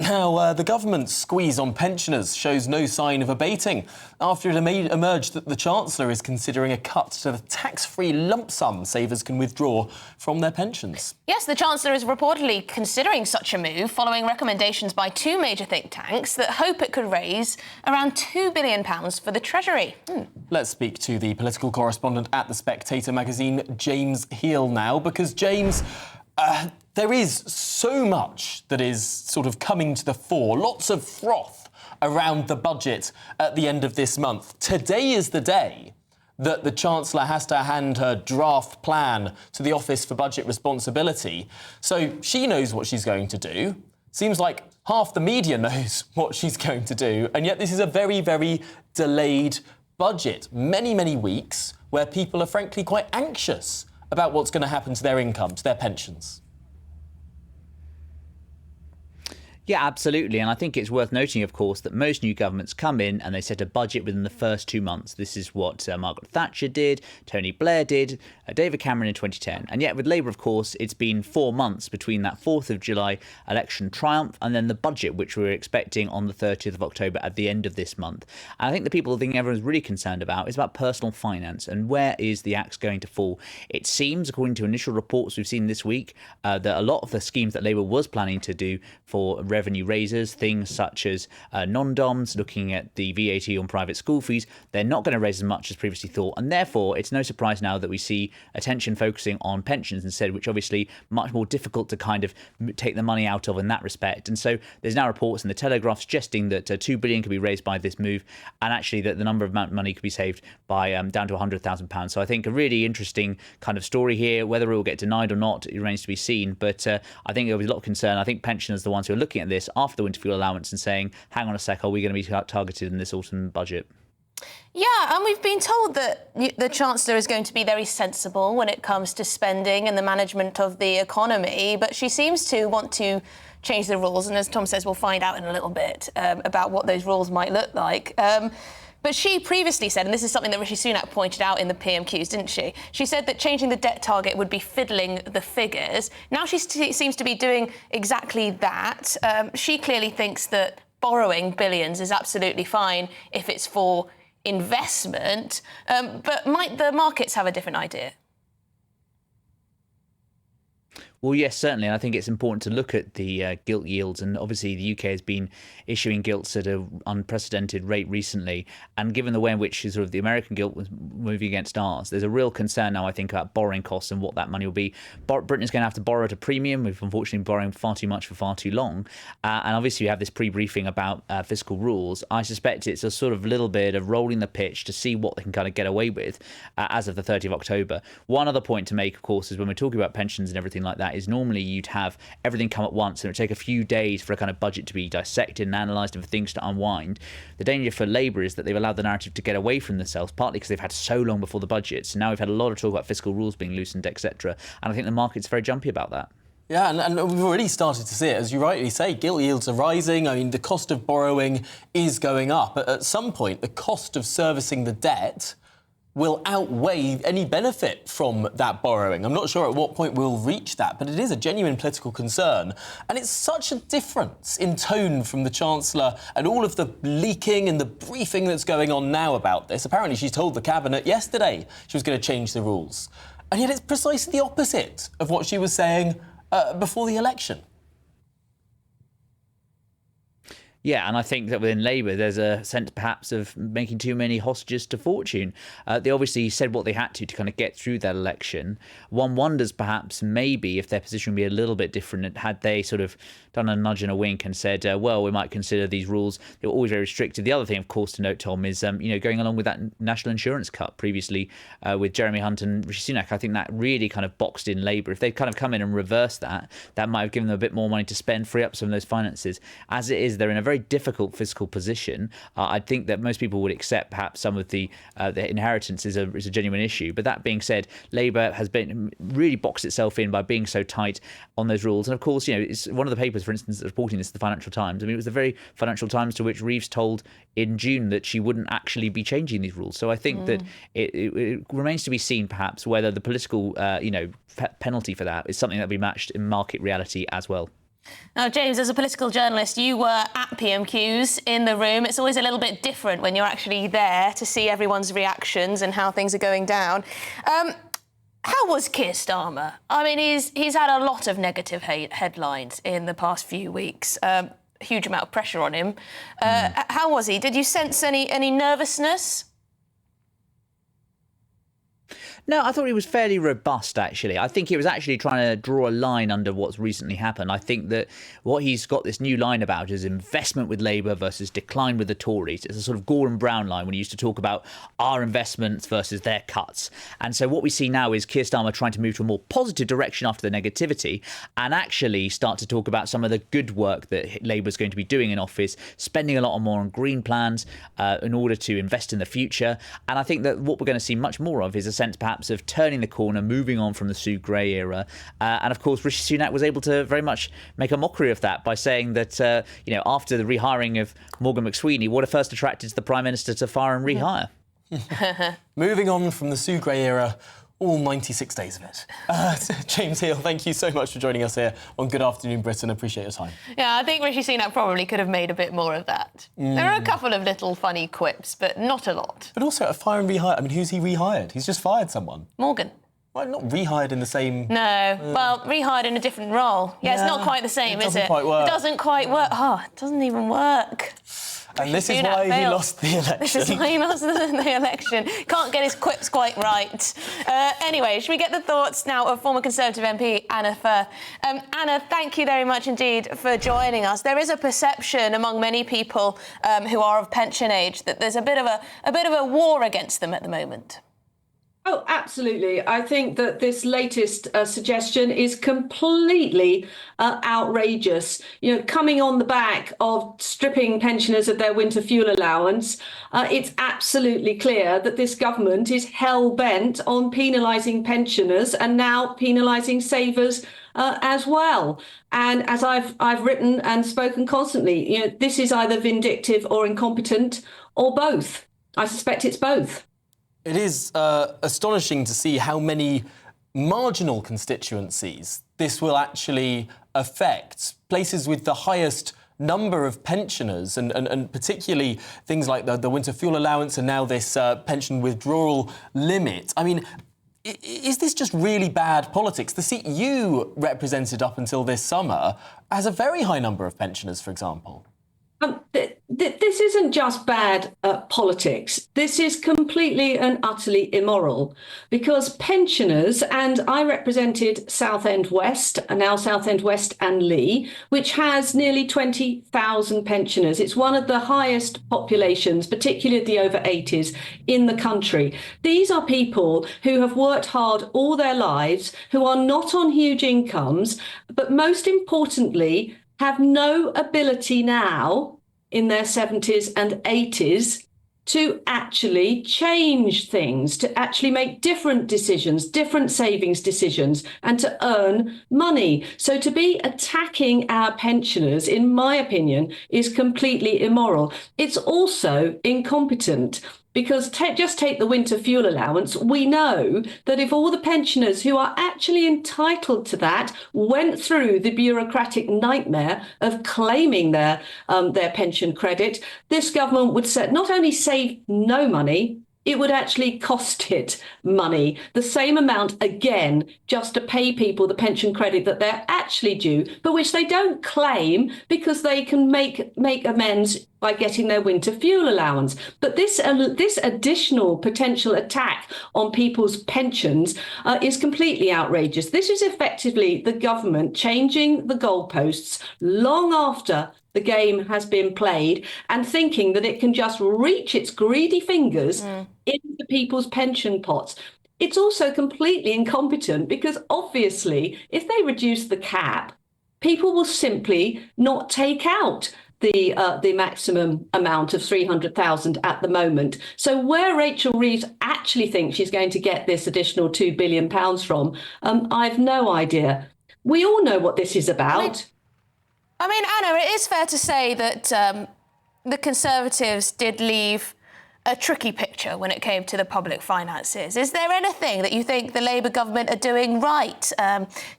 Now, the government's squeeze on pensioners shows no sign of abating after it emerged that the Chancellor is considering a cut to the tax-free lump sum savers can withdraw from their pensions. Yes, the Chancellor is reportedly considering such a move following recommendations by two major think tanks that hope it could raise around £2 billion for the Treasury. Let's speak to the political correspondent at The Spectator magazine, James Heal, now, because, James, there is so much that is sort of coming to the fore, lots of froth around the budget at the end of this month. Today is the day that the Chancellor has to hand her draft plan to the Office for Budget Responsibility. So she knows what she's going to do. Seems like half the media knows what she's going to do. And yet this is a very, very delayed budget. Many, many weeks where people are frankly quite anxious about what's going to happen to their income, to their pensions. Yeah, absolutely. And I think it's worth noting, of course, that most new governments come in and they set a budget within the first 2 months. This is what Margaret Thatcher did, Tony Blair did, David Cameron in 2010. And yet with Labour, of course, it's been 4 months between that 4th of July election triumph and then the budget, which we're expecting on the 30th of October at the end of this month. And I think the people thing everyone's really concerned about is about personal finance and where is the axe going to fall. It seems, according to initial reports we've seen this week, that a lot of the schemes that Labour was planning to do for revenue raisers, things such as non-doms, looking at the VAT on private school fees, they're not going to raise as much as previously thought. And therefore, it's no surprise now that we see attention focusing on pensions instead, which obviously much more difficult to kind of take the money out of in that respect. And so there's now reports in the Telegraph suggesting that £2 billion could be raised by this move, and actually that the number of amount of money could be saved by down to £100,000. So I think a really interesting kind of story here. Whether it will get denied or not, it remains to be seen. But I think there'll be a lot of concern. I think pensioners are the ones who are looking at this after the winter fuel allowance and saying, hang on a sec, are we going to be targeted in this autumn budget? Yeah, and we've been told that the Chancellor is going to be very sensible when it comes to spending and the management of the economy, but she seems to want to change the rules, and as Tom says, we'll find out in a little bit about what those rules might look like. But she previously said, and this is something that Rishi Sunak pointed out in the PMQs, didn't she? She said that changing the debt target would be fiddling the figures. Now she seems to be doing exactly that. She clearly thinks that borrowing billions is absolutely fine if it's for investment. But might the markets have a different idea? Well, yes, certainly. And I think it's important to look at the gilt yields. And obviously, the UK has been issuing gilts at an unprecedented rate recently. And given the way in which sort of the American gilt was moving against ours, there's a real concern now, I think, about borrowing costs and what that money will be. Britain is going to have to borrow at a premium. We've unfortunately been borrowing far too much for far too long. And obviously, we have this pre-briefing about fiscal rules. I suspect it's a sort of little bit of rolling the pitch to see what they can kind of get away with as of the 30th of October. One other point to make, of course, is when we're talking about pensions and everything like that, is normally you'd have everything come at once and it would take a few days for a kind of budget to be dissected and analysed and for things to unwind. The danger for Labour is that they've allowed the narrative to get away from themselves, partly because they've had so long before the budget. So now we've had a lot of talk about fiscal rules being loosened, etc. And I think the market's very jumpy about that. Yeah, and we've already started to see it. As you rightly say, gilt yields are rising. I mean, the cost of borrowing is going up. At some point, the cost of servicing the debt will outweigh any benefit from that borrowing. I'm not sure at what point we'll reach that, but it is a genuine political concern. And it's such a difference in tone from the Chancellor and all of the leaking and the briefing that's going on now about this. Apparently, she told the Cabinet yesterday she was going to change the rules. And yet it's precisely the opposite of what she was saying before the election. Yeah, and I think that within Labour, there's a sense perhaps of making too many hostages to fortune. They obviously said what they had to kind of get through that election. One wonders perhaps maybe if their position would be a little bit different had they sort of done a nudge and a wink and said, well, we might consider these rules. They were always very restricted. The other thing, of course, to note, Tom, is, going along with that national insurance cut previously with Jeremy Hunt and Rishi Sunak. I think that really kind of boxed in Labour. If they'd kind of come in and reversed that, that might have given them a bit more money to spend, free up some of those finances. As it is, they're in a very difficult fiscal position. I think that most people would accept perhaps some of the inheritance is a genuine issue. But that being said, Labour has been really boxed itself in by being so tight on those rules. And of course, it's one of the papers, for instance, that's reporting this, the Financial Times. I mean, it was the very Financial Times to which Reeves told in June that she wouldn't actually be changing these rules. So I think that it remains to be seen, perhaps, whether the political, penalty for that is something that will be matched in market reality as well. Now, James, as a political journalist, you were at PMQs in the room. It's always a little bit different when you're actually there to see everyone's reactions and how things are going down. How was Keir Starmer? I mean, he's had a lot of negative headlines in the past few weeks. Huge amount of pressure on him. How was he? Did you sense any nervousness? No, I thought he was fairly robust, actually. I think he was actually trying to draw a line under what's recently happened. I think that what he's got this new line about is investment with Labour versus decline with the Tories. It's a sort of Gordon Brown line when he used to talk about our investments versus their cuts. And so what we see now is Keir Starmer trying to move to a more positive direction after the negativity and actually start to talk about some of the good work that Labour's going to be doing in office, spending a lot more on green plans in order to invest in the future. And I think that what we're going to see much more of is a sense perhaps of turning the corner, moving on from the Sue Gray era. And of course, Rishi Sunak was able to very much make a mockery of that by saying that, after the rehiring of Morgan McSweeney, what first attracted the Prime Minister to fire and rehire? Moving on from the Sue Gray era, all 96 days of it. James Hill, thank you so much for joining us here on Good Afternoon Britain. Appreciate your time. Yeah, I think Rishi Sunak probably could have made a bit more of that. There are a couple of little funny quips, but not a lot. But also, a fire and rehire. I mean, who's he rehired? He's just fired someone. Morgan. Well, not rehired in the same... No, well, rehired in a different role. Yeah, it's not quite the same, is it? It doesn't quite work. It doesn't quite work. Oh, it doesn't even work. And this is why he lost the election. This is why he lost the election. Can't get his quips quite right. Anyway, should we get the thoughts now of former Conservative MP Anna Firth? Anna, thank you very much indeed for joining us. There is a perception among many people who are of pension age that there's a bit of a war against them at the moment. Oh, absolutely. I think that this latest suggestion is completely outrageous. Coming on the back of stripping pensioners of their winter fuel allowance, it's absolutely clear that this government is hell-bent on penalising pensioners and now penalising savers as well. And as I've written and spoken constantly, this is either vindictive or incompetent or both. I suspect it's both. It is astonishing to see how many marginal constituencies this will actually affect. Places with the highest number of pensioners and particularly things like the winter fuel allowance and now this pension withdrawal limit. I mean, is this just really bad politics? The seat you represented up until this summer has a very high number of pensioners, for example. This isn't just bad politics. This is completely and utterly immoral because pensioners, and I represented Southend West, and now Southend West and Lee, which has nearly 20,000 pensioners. It's one of the highest populations, particularly the over 80s, in the country. These are people who have worked hard all their lives, who are not on huge incomes, but most importantly, have no ability now in their 70s and 80s to actually change things, to actually make different decisions, different savings decisions, and to earn money. So to be attacking our pensioners, in my opinion, is completely immoral. It's also incompetent. Because just take the winter fuel allowance, we know that if all the pensioners who are actually entitled to that went through the bureaucratic nightmare of claiming their pension credit, this government would not only save no money, it would actually cost it money, the same amount again, just to pay people the pension credit that they're actually due, but which they don't claim because they can make amends by getting their winter fuel allowance. But this additional potential attack on people's pensions is completely outrageous. This is effectively the government changing the goalposts long after the game has been played and thinking that it can just reach its greedy fingers into people's pension pots. It's also completely incompetent because obviously if they reduce the cap, people will simply not take out the maximum amount of 300,000 at the moment. So where Rachel Reeves actually thinks she's going to get this additional £2 billion from, I've no idea. We all know what this is about. I mean, Anna, it is fair to say that the Conservatives did leave a tricky picture when it came to the public finances. Is there anything that you think the Labour government are doing right?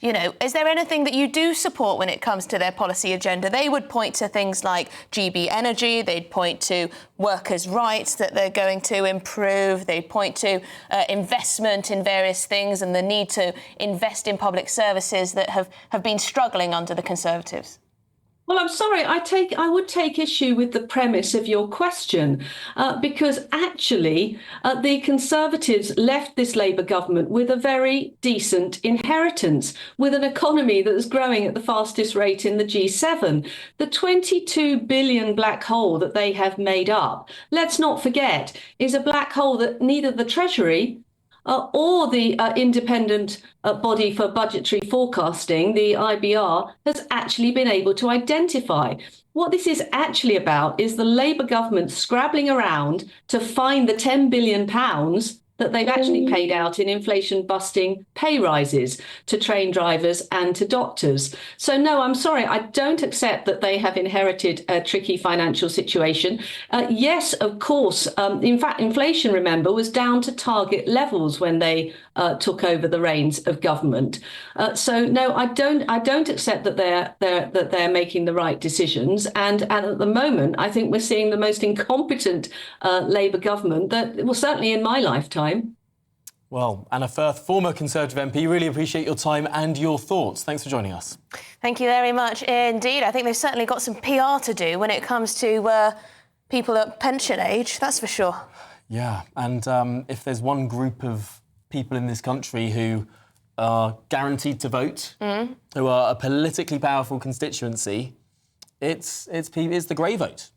Is there anything that you do support when it comes to their policy agenda? They would point to things like GB Energy, they'd point to workers' rights that they're going to improve, they'd point to investment in various things and the need to invest in public services that have been struggling under the Conservatives. Well, I'm sorry, I would take issue with the premise of your question, because actually the Conservatives left this Labour government with a very decent inheritance, with an economy that is growing at the fastest rate in the G7. The 22 billion black hole that they have made up, let's not forget, is a black hole that neither the Treasury or the independent body for budgetary forecasting, the IBR, has actually been able to identify. What this is actually about is the Labour government scrabbling around to find the £10 billion that they've actually paid out in inflation-busting pay rises to train drivers and to doctors. So, no, I'm sorry, I don't accept that they have inherited a tricky financial situation. Yes, of course. In fact, inflation, remember, was down to target levels when they took over the reins of government. So, no, I don't accept that they're making the right decisions. And at the moment, I think we're seeing the most incompetent Labour government that, well, certainly in my lifetime. Well, Anna Firth, former Conservative MP, really appreciate your time and your thoughts. Thanks for joining us. Thank you very much indeed. I think they've certainly got some PR to do when it comes to people at pension age, that's for sure. Yeah, and if there's one group of people in this country who are guaranteed to vote, who are a politically powerful constituency, it's the grey vote.